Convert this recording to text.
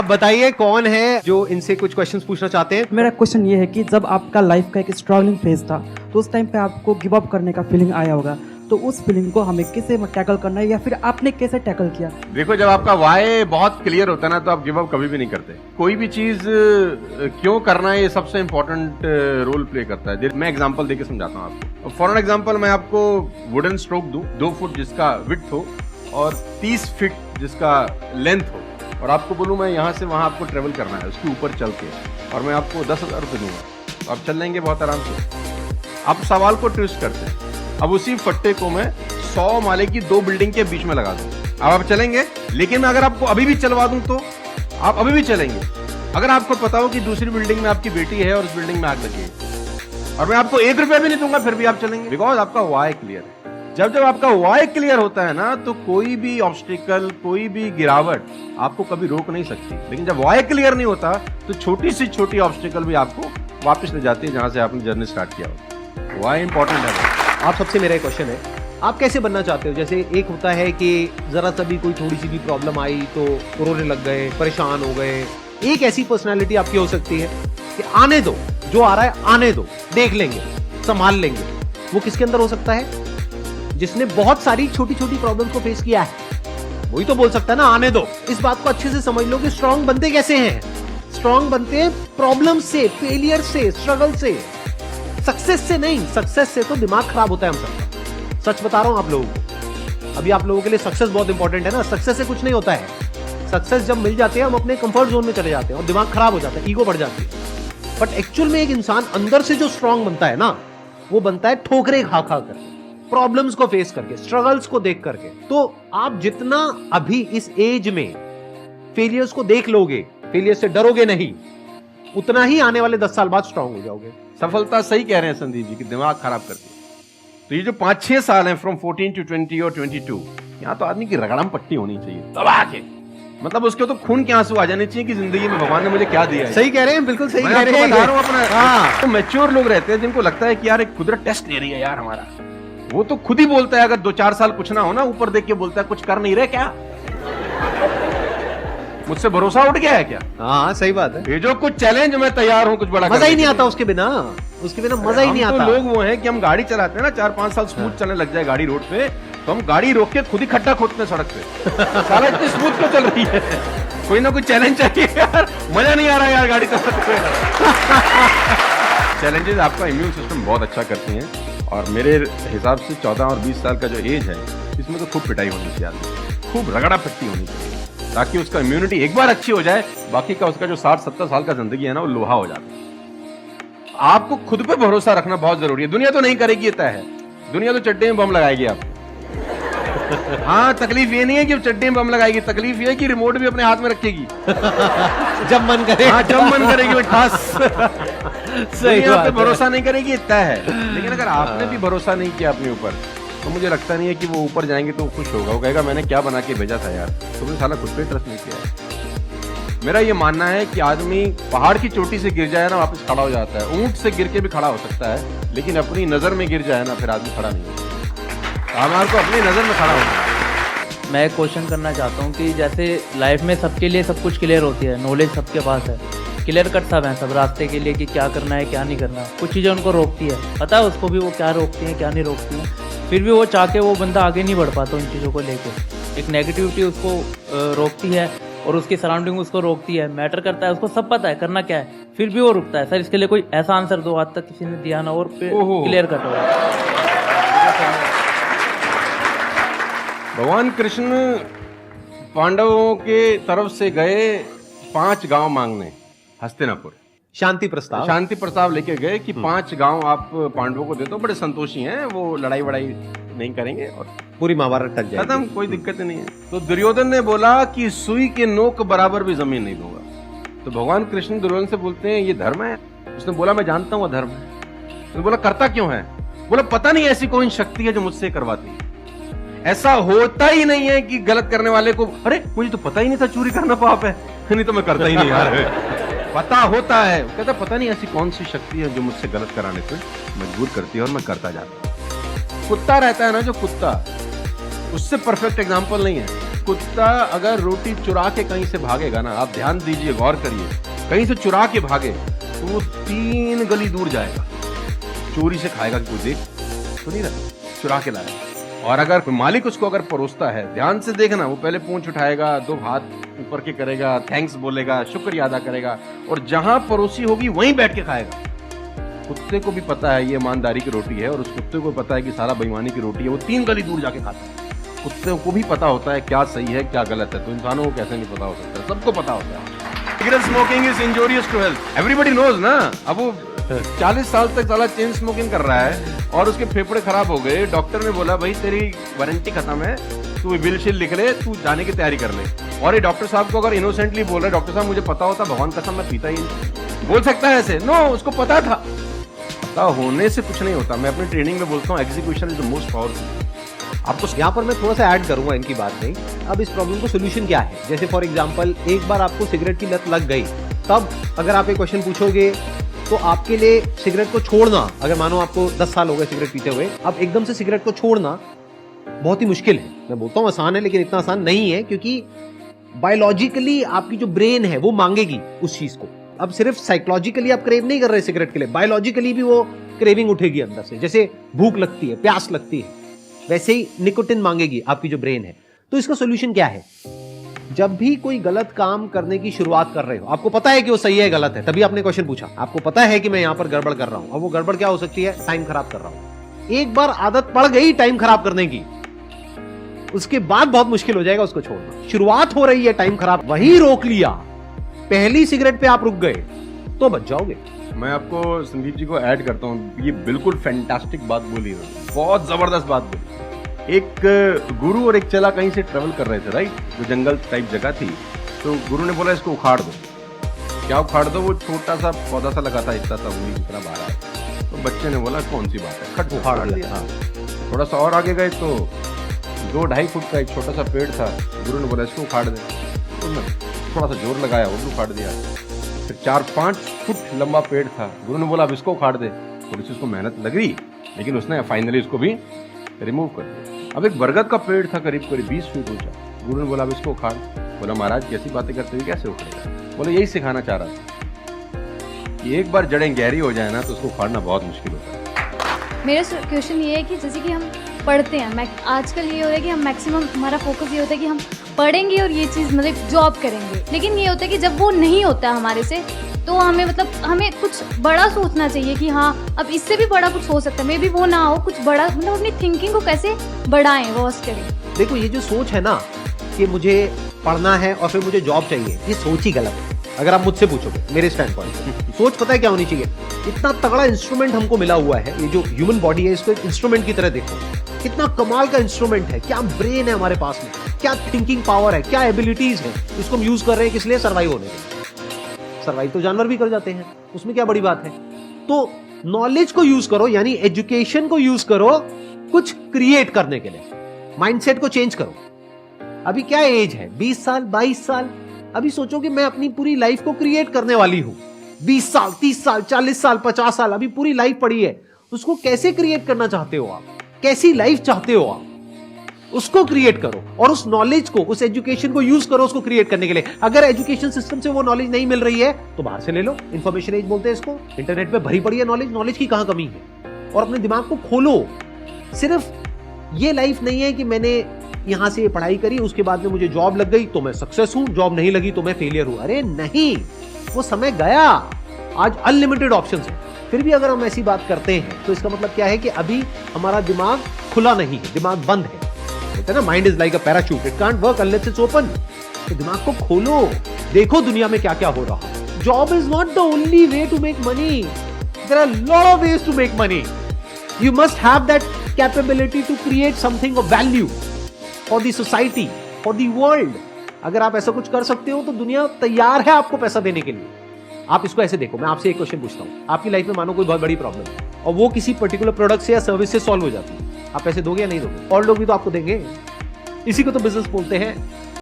बताइए कौन है जो इनसे कुछ क्वेश्चंस पूछना चाहते हैं। मेरा क्वेश्चन ये है कि जब आपका लाइफ का एक स्ट्रगलिंग फेज था तो उस टाइम पे आपको गिव अप करने का फीलिंग आया होगा, तो उस फीलिंग को हमें कैसे टैकल करना है या फिर आपने कैसे टैकल किया? देखो, जब आपका वाई बहुत क्लियर होता है ना तो आप गिव अप कभी भी नहीं करते। कोई भी चीज क्यों करना है ये सबसे इंपॉर्टेंट रोल प्ले करता है। मैं एग्जांपल देके समझाता हूँ आपको। फॉर एग्जांपल मैं आपको वुडन स्ट्रोक दूं 2 फुट जिसका विड्थ हो और 30 फीट जिसका लेंथ हो, और आपको बोलूं मैं यहाँ से वहां आपको ट्रेवल करना है उसके ऊपर चल के, और मैं आपको 10,000 रुपये दूंगा, तो आप चल लेंगे बहुत आराम से। आप सवाल को ट्विस्ट करते हैं। अब उसी फट्टे को मैं 100 माले की 2 बिल्डिंग के बीच में लगा दूं, अब आप चलेंगे। लेकिन अगर आपको अभी भी चलवा दूं तो आप अभी भी चलेंगे। अगर आपको पता हो कि दूसरी बिल्डिंग में आपकी बेटी है और उस बिल्डिंग में आग लगी है और मैं आपको 1 रुपया भी नहीं दूंगा, फिर भी आप चलेंगे, बिकॉज आपका वाई क्लियर है। जब आपका वाई क्लियर होता है ना तो कोई भी ऑब्स्टिकल, कोई भी गिरावट आपको कभी रोक नहीं सकती। लेकिन जब वाई क्लियर नहीं होता तो छोटी से छोटी ऑब्स्टिकल भी आपको वापस ले जाती है जहां से आपने जर्नी स्टार्ट किया हो। वाई इंपॉर्टेंट है। आप सबसे मेरा एक क्वेश्चन है, आप कैसे बनना चाहते हो? जैसे एक होता है कि जरा सा भी कोई थोड़ी सी भी प्रॉब्लम आई तो रोने लग गए, परेशान हो गए। एक ऐसी पर्सनालिटी आपकी हो सकती है कि आने दो, जो आ रहा है आने दो, देख लेंगे, संभाल लेंगे। वो किसके अंदर हो सकता है? जिसने बहुत सारी छोटी छोटी प्रॉब्लम को फेस किया है, वही तो बोल सकता है ना आने दो। इस बात को अच्छे से समझ लो कि स्ट्रांग बनते कैसे हैं। स्ट्रांग बनते हैं प्रॉब्लम से, फेलियर से, स्ट्रगल से, सक्सेस से नहीं। सक्सेस से तो दिमाग खराब होता है हम सबका। सच बता रहा हूं आप लोगों को। अभी आप लोगों के लिए सक्सेस बहुत इंपॉर्टेंट है ना। सक्सेस से कुछ नहीं होता है। सक्सेस जब मिल जाते हैं हम अपने कंफर्ट जोन में चले जाते हैं और दिमाग खराब हो जाता है, ईगो बढ़ जाती है। बट एक्चुअल में एक इंसान अंदर से जो स्ट्रांग बनता है ना, वो बनता है ठोकरे खा खा कर, प्रॉब्लम्स को फेस करके, स्ट्रगल्स को देख करके। तो आप जितना अभी इस एज में फेलियर्स को देख लोगे, फेलियर से डरोगे नहीं, उतना ही आने वाले 10 साल बाद स्ट्रांग हो जाओगे। सफलता, सही कह रहे हैं संदीप जी, कि दिमाग खराब करती है। तो ये जो 5-6 साल हैं फ्रॉम 14 to 20 और 22, यहाँ तो आदमी की रगड़म पट्टी होनी चाहिए दबा के। मतलब उसके तो खून के आंसू आ जाने चाहिए कि जिंदगी में भगवान ने मुझे क्या दिया है। सही कह रहे हैं, बिल्कुल सही मैं कह रहे हैं। बता रहा हूं अपना। हाँ। तो मैच्योर लोग रहते हैं जिनको लगता है कि यार एक कुदरत टेस्ट ले रही है यार हमारा। वो तो खुद ही बोलता है, अगर 2-4 साल कुछ ना हो ना, ऊपर देख के बोलता है कुछ कर नहीं रहे क्या, मुझसे भरोसा उठ गया है क्या? हाँ सही बात है। ये जो कुछ चैलेंज मैं तैयार हूँ कुछ बड़ा। मजा ही नहीं आता उसके बिना, उसके बिना मजा ही नहीं आता। लोग वो हैं कि हम गाड़ी चलाते हैं ना, 4-5 साल स्मूथ चलने लग जाए गाड़ी रोड पे, तो हम गाड़ी रोक के खुद ही खड्डा खोदते हैं सड़क पे। साला इतनी स्मूथ क्यों चल रही है? कोई ना कोई चैलेंज चाहिए यार, मजा नहीं आ रहा यार गाड़ी चलाते। चैलेंजेस आपका इम्यून सिस्टम बहुत अच्छा करती हैं, और मेरे हिसाब से 14 और 20 साल का जो एज है, इसमें तो खूब पिटाई होनी चाहिए आदमी, खूब रगड़ा पिट्टी होनी चाहिए, ताकि उसका इम्यूनिटी एक बार अच्छी हो जाए, बाकी का उसका जो 60-70 साल का जिंदगी है ना, वो लोहा हो जाता है। आपको खुद पे भरोसा रखना बहुत जरूरी है। दुनिया तो नहीं करेगी, ये तय है। दुनिया तो चड्डे में बम लगाएगी आपको। हाँ, तकलीफ ये नहीं है कि चड्डे में बम लगाएगी, तकलीफ ये है कि रिमोट भी अपने हाथ में रखेगी जब मन करे। हाँ, जब मन करेगी वो ठास। सही दुनिया बात पे है। भरोसा नहीं करेगी, ये तय है। लेकिन अगर आपने भी भरोसा नहीं किया अपने ऊपर, तो मुझे लगता नहीं है कि वो ऊपर जाएंगे तो खुश होगा। वो कहेगा मैंने क्या बना के भेजा था यार, तुमने साला खुद पे ट्रस्ट नहीं किया है। मेरा ये मानना है कि आदमी पहाड़ की चोटी से गिर जाए ना, वापस खड़ा हो जाता है। ऊंट से गिर के भी खड़ा हो सकता है, लेकिन अपनी नजर में गिर जाए ना, फिर आदमी खड़ा नहीं होता। हमारे को अपनी नजर में खड़ा होना है। मैं एक क्वेश्चन करना चाहता हूँ कि जैसे लाइफ में सबके लिए सब कुछ क्लियर होती है, नॉलेज सबके पास है, क्लियर कट सब है सब रास्ते के लिए कि क्या करना है क्या नहीं करना। कुछ चीज़ें उनको रोकती है, पता है उसको भी वो क्या रोकती हैं क्या नहीं रोकती हैं, फिर भी वो चाह के वो बंदा आगे नहीं बढ़ पाता उन चीज़ों को लेकर। एक नेगेटिविटी उसको रोकती है और उसकी सराउंडिंग उसको रोकती है। मैटर करता है, उसको सब पता है करना क्या है, फिर भी वो रुकता है। सर इसके लिए कोई ऐसा आंसर दो, आज तक किसी ने दिया ना और क्लियर कट हो। भगवान कृष्ण पांडवों के तरफ से गए 5 गांव मांगने हस्तिनापुर, शांति प्रस्ताव। शांति प्रस्ताव लेके गए कि 5 गांव आप पांडवों को दे दो, बड़े संतोषी हैं, वो लड़ाई वड़ाई नहीं करेंगे और पूरी महाभारत टक जाएगी, खत्म, कोई दिक्कत नहीं है। तो दुर्योधन ने बोला कि सुई के नोक बराबर भी जमीन नहीं दूंगा। तो भगवान कृष्ण दुर्योधन से बोलते हैं ये धर्म है? उसने बोला मैं जानता हूँ वो धर्म है। उसने बोला करता क्यों है? बोला पता नहीं, ऐसी कोई शक्ति है जो मुझसे करवाती है। ऐसा होता ही नहीं है कि गलत करने वाले को अरे मुझे तो पता ही नहीं था चोरी करना पाप है, नहीं तो मैं करता ही नहीं यार। पता होता है। वो कहता पता नहीं ऐसी कौन सी शक्ति है जो मुझसे गलत कराने पे मजबूर करती है और मैं करता जाता हूं। कुत्ता रहता है ना जो कुत्ता, उससे परफेक्ट एग्जाम्पल नहीं है। कुत्ता अगर रोटी चुरा के कहीं से भागेगा ना, आप ध्यान दीजिए, गौर करिए, कहीं से चुरा के भागे तो वो 3 गली दूर जाएगा, चोरी से खाएगा कि कोई देख तो नहीं रहा, चुरा के लाएगा। और अगर मालिक उसको अगर परोसता है, ध्यान से देखना, वो पहले पूंछ उठाएगा, 2 हाथ ऊपर के करेगा, थैंक्स बोलेगा, शुक्रिया अदा करेगा, और जहां परोसी होगी वहीं बैठ के खाएगा। कुत्ते को भी पता है ये ईमानदारी की रोटी है, और उस कुत्ते को पता है कि सारा बेईमानी की रोटी है, वो 3 गली दूर जाके खाता है। कुत्ते को भी पता होता है क्या सही है क्या गलत है, तो इंसानों को कैसे नहीं पता हो सकता, सबको पता होता है। Cigarette smoking is injurious to health, everybody knows ना। अब वो 40 साल तक साला चेन स्मोकिंग कर रहा है और उसके फेफड़े खराब हो गए, डॉक्टर ने बोला भाई तेरी वारंटी खत्म है, तू बिल शिल लिख ले, तू जाने की तैयारी कर ले। और ये डॉक्टर साहब को अगर इनोसेंटली बोल रहे हैं, डॉक्टर साहब मुझे पता होता, भगवान कसम मैं पीता ही नहीं, बोल सकता है ऐसे? नो, उसको पता था। पता होने से कुछ नहीं होता। मैं अपनी ट्रेनिंग में बोलता हूँ execution is the most powerful. आपको यहाँ पर मैं थोड़ा सा ऐड करूंगा इनकी बात में। अब इस प्रॉब्लम को सोल्यूशन क्या है? जैसे फॉर एग्जांपल, एक बार आपको सिगरेट की लत लग गई, तब अगर आप एक क्वेश्चन पूछोगे तो आपके लिए सिगरेट को छोड़ना, अगर मानो आपको 10 साल हो गए सिगरेट पीते हुए, अब एकदम से सिगरेट को छोड़ना बहुत ही मुश्किल है। मैं बोलता हूँ आसान है, लेकिन इतना आसान नहीं है, क्योंकि बायोलॉजिकली आपकी जो ब्रेन है वो मांगेगी उस चीज को। अब सिर्फ साइकोलॉजिकली आप क्रेव नहीं कर रहे सिगरेट के लिए, बायोलॉजिकली भी वो क्रेविंग उठेगी अंदर से। जैसे भूख लगती है, प्यास लगती है, वैसे ही निकोटिन मांगेगी आपकी जो ब्रेन है। तो इसका सोल्यूशन क्या है? जब भी कोई गलत काम करने की शुरुआत कर रहे हो, आपको पता है कि वो सही है गलत है, तभी आपने क्वेश्चन पूछा, आपको पता है कि मैं यहां पर गड़बड़ कर रहा हूं। अब वो गड़बड़ क्या हो सकती है? टाइम खराब कर रहा हूं। एक बार आदत पड़ गई टाइम खराब करने की, उसके बाद बहुत मुश्किल हो जाएगा उसको छोड़ना। शुरुआत हो रही है टाइम खराब, वही रोक लिया, पहली सिगरेट पे आप रुक गए तो बच जाओगे। मैं आपको संदीप जी को ऐड करता हूँ, ये बिल्कुल फैंटास्टिक बात बोली, बहुत जबरदस्त बात बोली। एक गुरु और एक चेला कहीं से ट्रेवल कर रहे थे, राइट, जो जंगल टाइप जगह थी। तो गुरु ने बोला इसको उखाड़ दो। क्या उखाड़ दो? वो छोटा सा पौधा सा लगा था, इतना सा उंगली जितना बाहर है। तो बच्चे ने बोला कौन सी बात है, खट उखाड़ दिया। हाँ, थोड़ा सा और आगे गए तो 2-2.5 फुट का एक छोटा सा पेड़ था। गुरु ने बोला इसको उखाड़ दे। तो थोड़ा सा जोर लगाया, वो भी उखाड़ दिया। फिर 4-5 फुट लंबा पेड़ था। गुरु ने बोला अब इसको उखाड़ दे। थोड़ी सी उसको मेहनत लग रही, लेकिन उसने फाइनली इसको भी रिमूव कर दिया। अब एक बरगद का पेड़ था करीब 20 फीट ऊंचा। गुरु ने बोला अब इसको उखाड़। बोला महाराज कैसी बातें करते हुए कैसे उखड़ेगा? बोले यही सिखाना चाह रहा था कि एक बार जड़ें गहरी हो जाए ना तो उसको उखाड़ना बहुत मुश्किल होता है। मेरा क्वेश्चन ये है कि जैसे कि हम पढ़ते हैं, आजकल ये हो रहा है कि हम मैक्सिमम, हमारा फोकस ये होता है कि हम पढ़ेंगे और ये चीज़ मतलब जॉब करेंगे, लेकिन ये होता है कि जब वो नहीं होता हमारे से, तो हमें मतलब हमें कुछ बड़ा सोचना चाहिए कि हाँ अब इससे भी बड़ा कुछ हो सकता है, मे बी वो ना हो, कुछ बड़ा, मतलब अपनी थिंकिंग को कैसे बढ़ाएं, वॉस्ट करें। देखो ये जो सोच है ना कि मुझे पढ़ना है और फिर मुझे जॉब चाहिए, ये सोच ही गलत है। अगर आप मुझसे पूछोगे मेरे स्टैंड पॉइंट से, सोच पता है क्या होनी चाहिए? इतना तगड़ा इंस्ट्रूमेंट हमको मिला हुआ है, ये जो ह्यूमन बॉडी है, इसको एक इंस्ट्रूमेंट की तरह देखो। कितना कमाल का इंस्ट्रूमेंट है, क्या ब्रेन है हमारे पास में, क्या थिंकिंग पावर है, क्या एबिलिटीज है। इसको हम यूज कर रहे हैं किस लिए? सर्वाइव होने के लिए। सर्वाइव तो जानवर भी कर जाते हैं, उसमें क्या बड़ी बात है? तो नॉलेज को यूज करो, यानी एजुकेशन को यूज करो कुछ क्रिएट करने के लिए। माइंडसेट को चेंज करो। अभी क्या एज है? 20 साल, 22 साल। अभी सोचो कि मैं अपनी पूरी लाइफ को क्रिएट करने वाली हूं। 20 साल, 30 साल, 40 साल, 50 साल, अभी पूरी लाइफ पड़ी है। उसको कैसे क्रिएट करना चाहते हो आप? कैसी लाइफ चाहते हो आप? उसको क्रिएट करो और उस नॉलेज को, उस एजुकेशन को यूज करो उसको क्रिएट करने के लिए। अगर एजुकेशन सिस्टम से वो नॉलेज नहीं मिल रही है तो बाहर से ले लो। इंफॉर्मेशन एज बोलते हैं इसको। इंटरनेट पे भरी पड़ी है नॉलेज, नॉलेज की कहां कमी है? और अपने दिमाग को खोलो। सिर्फ ये लाइफ नहीं है कि मैंने यहां से पढ़ाई करी, उसके बाद में मुझे जॉब लग गई तो मैं सक्सेस हूं, जॉब नहीं लगी तो मैं फेलियर हूं। अरे नहीं, वो समय गया। आज अनलिमिटेड ऑप्शंस है। फिर भी अगर हम ऐसी बात करते हैं तो इसका मतलब क्या है कि अभी हमारा दिमाग खुला नहीं है, दिमाग बंद है। होता है ना, mind is like a parachute, it can't work unless it's open. तो दिमाग को खोलो, देखो दुनिया में क्या क्या हो रहा है। Job is not the only way to make money, there are lot of ways to make money. You must have that capability to create something of value for the society, for the world. अगर आप ऐसा कुछ कर सकते हो तो दुनिया तैयार है आपको पैसा देने के लिए। आप इसको ऐसे देखो, मैं आपसे एक क्वेश्चन पूछता हूं। आपकी लाइफ में मानो कोई बहुत बड़ी प्रॉब्लम है और वो किसी पर्टिकुलर प्रोडक्ट से या सर्विस से सॉल्व हो जाती है, आप पैसे दोगे या नहीं दोगे? और लोग भी तो आपको देंगे। इसी को तो बिजनेस बोलते हैं।